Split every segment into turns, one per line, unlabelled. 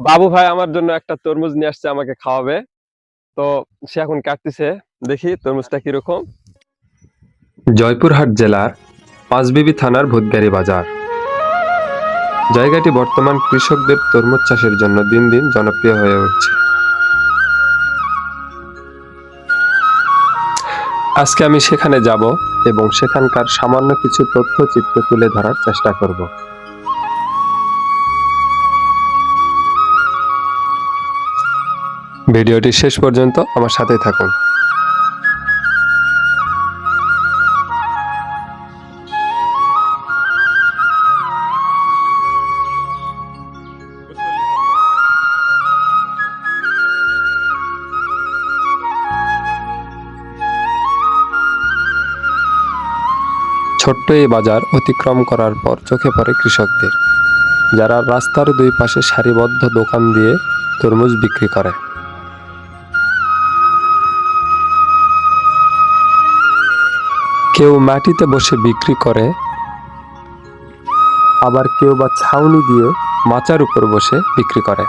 বাবু ভাই আমার জন্য একটা তরমুজ নিয়ে আসছে, আমাকে খাওয়াবে। তো সে এখন কাটতেছে, দেখি তরমুজটা কিরকম। জয়পুরহাট জেলার পাঁচবিবি থানার ভূতগাড়ি বাজার। জায়গাটি বর্তমান কৃষকদের তরমুজ চাষের জন্য দিন দিন জনপ্রিয় হয়ে উঠছে। আজকে আমি সেখানে যাব এবং সেখানকার সামান্য কিছু তথ্যচিত্র তুলে ধরার চেষ্টা করব। ভিডিওটি শেষ পর্যন্ত আমার সাথে থাকুন। ছোট্ট এই বাজার অতিক্রম করার পর চোখে পড়ে কৃষকদের, যারা রাস্তার দুই পাশে সারিবদ্ধ দোকান দিয়ে তরমুজ বিক্রি করে। কেউ মাটিতে বসে বিক্রি করে, আবার কেউ বা ছাউনি দিয়ে মাচার উপর বসে বিক্রি করে।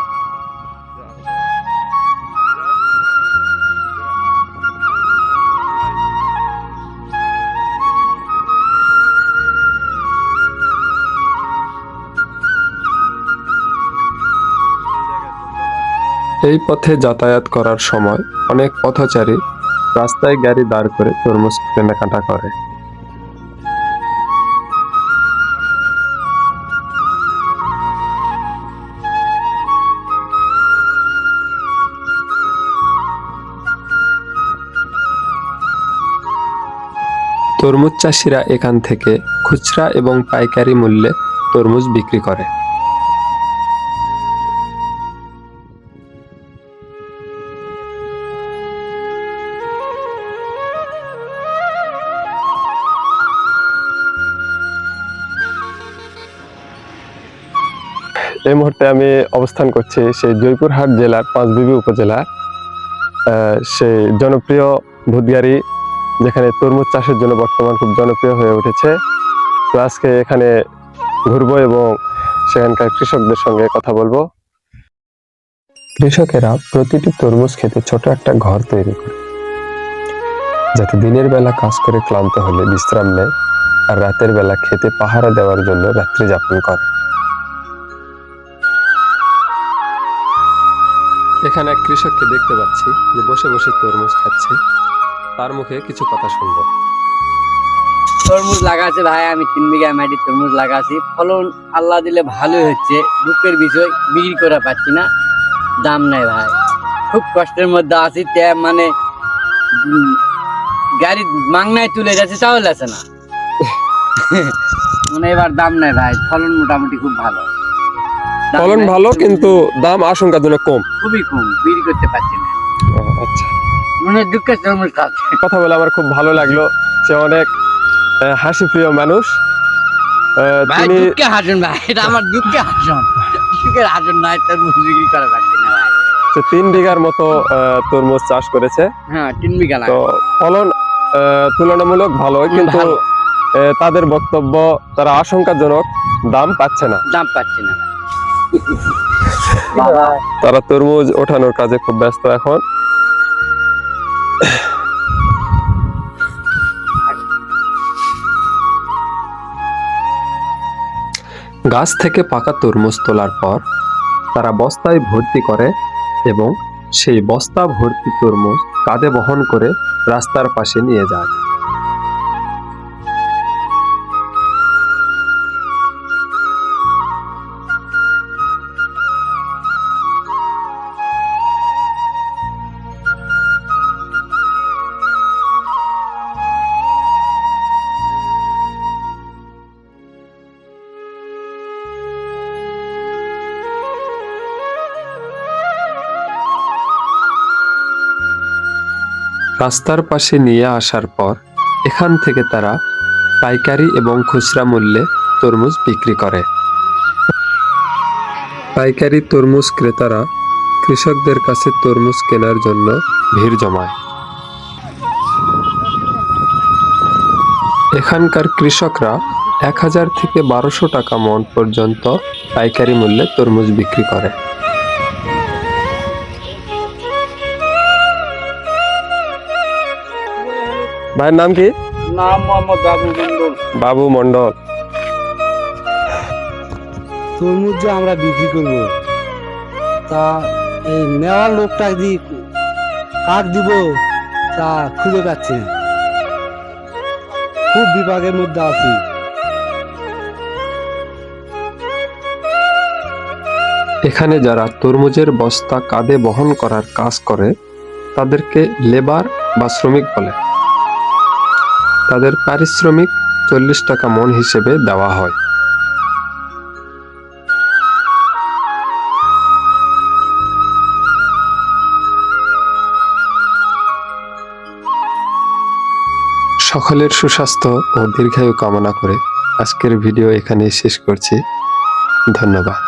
এই পথে যাতায়াত করার সময় অনেক পথচারী রাস্তায় গাড়ি দাঁড় করে তরমুজ কেনাকাটা করে। তরমুজ চাষিরা এখান থেকে খুচরা এবং পাইকারি মূল্যে তরমুজ বিক্রি করে। এই মুহূর্তে আমি অবস্থান করছি সেই জয়পুরহাট জেলার পাঁচবিবি উপজেলা, সেই জনপ্রিয় ভূতগাড়ি, যেখানে তরমুজ চাষের জন্য বর্তমান খুব জনপ্রিয় হয়ে উঠেছে। তো আজকে এখানে ঘুরবো এবং সেখানকার কৃষকদের সঙ্গে কথা বলবো। কৃষকেরা প্রতিটি তরমুজ খেতে ছোট একটা ঘর তৈরি করে, যাতে দিনের বেলা কাজ করে ক্লান্ত হলে বিশ্রাম নেয় আর রাতের বেলা খেতে পাহারা দেওয়ার জন্য রাত্রি যাপন করে। এখানে এক কৃষককে দেখতে পাচ্ছি যে বসে বসে তরমুজ খাচ্ছে। তার মুখে কিছু কথা শুনবো।
তরমুজ লাগাছে ভাই, আমি 3 বিঘা মাটি তরমুজ লাগাছি। ফলন আল্লাহ দিলে ভালোই হচ্ছে। দুঃখের বিষয় বিক্রি করে পাচ্ছি না, দাম নাই ভাই। খুব কষ্টের মধ্যে আছি। মানে গাড়ি মাংনায় তুলে যাচ্ছে, চাউল আছে না। মানে এবার দাম নাই ভাই। ফলন মোটামুটি খুব ভালো,
ফলন ভালো, কিন্তু দাম আশঙ্কাজনক কম,
খুবই কম, বিক্রি করতে পারছি না।
আচ্ছা,
মনে দুঃখের তরমুজ খাচ্ছে।
কথা বলে আমার খুব ভালো লাগলো। সে অনেক হাসি প্রিয় মানুষ।
ভাই দুঃখে হাসুন ভাই, এটা আমার দুঃখে হাসুন, সুখের হাসুন নয়। তরমুজ বিক্রি করা পারছি না ভাই।
সে 3 বিঘার মতো তরমুজ চাষ করেছে।
হ্যাঁ, 3 বিঘা।
তো ফলন তুলনামূলক ভালো, কিন্তু তাদের বক্তব্য তারা আশঙ্কাজনক দাম পাচ্ছে না। তারা তরমুজ ওঠানোর কাজে খুব ব্যস্ত এখন। গাছ থেকে পাকা তরমুজ তোলার পর তারা বস্তায় ভর্তি করে এবং সেই বস্তা ভর্তি তরমুজ কাঁধে বহন করে রাস্তার পাশে নিয়ে যায়। রাস্তার পাশে নিয়ে আসার পর এখান থেকে তারা পাইকারি এবং খুচরা মূল্যে তরমুজ বিক্রি করে। পাইকারি তরমুজ ক্রেতারা কৃষকদের কাছে তরমুজ কেনার জন্য ভিড় জমায়। এখানকার কৃষকরা 1000 থেকে 1200 টাকা মণ পর্যন্ত পাইকারি মূল্যে তরমুজ বিক্রি করে। ভাইয়ের নাম কি?
নাম মোহাম্মদ বাবু মন্ডল।
বাবু মন্ডল।
তরমুজ যে আমরা বিক্রি করব, তা এই নেওয়ার লোকটা যদি কাক দিব তা খুঁজে পাচ্ছি না, খুব বিভাগের মধ্যে আছি।
এখানে যারা তরমুজের বস্তা কাঁধে বহন করার কাজ করে তাদেরকে লেবার বা শ্রমিক বলে। তাদের পারিশ্রমিক 40 টাকা মণ হিসেবে দেওয়া হয়। সকলের সুস্বাস্থ্য ও দীর্ঘায়ু কামনা করে আজকের ভিডিও এখানেই শেষ করছি। ধন্যবাদ।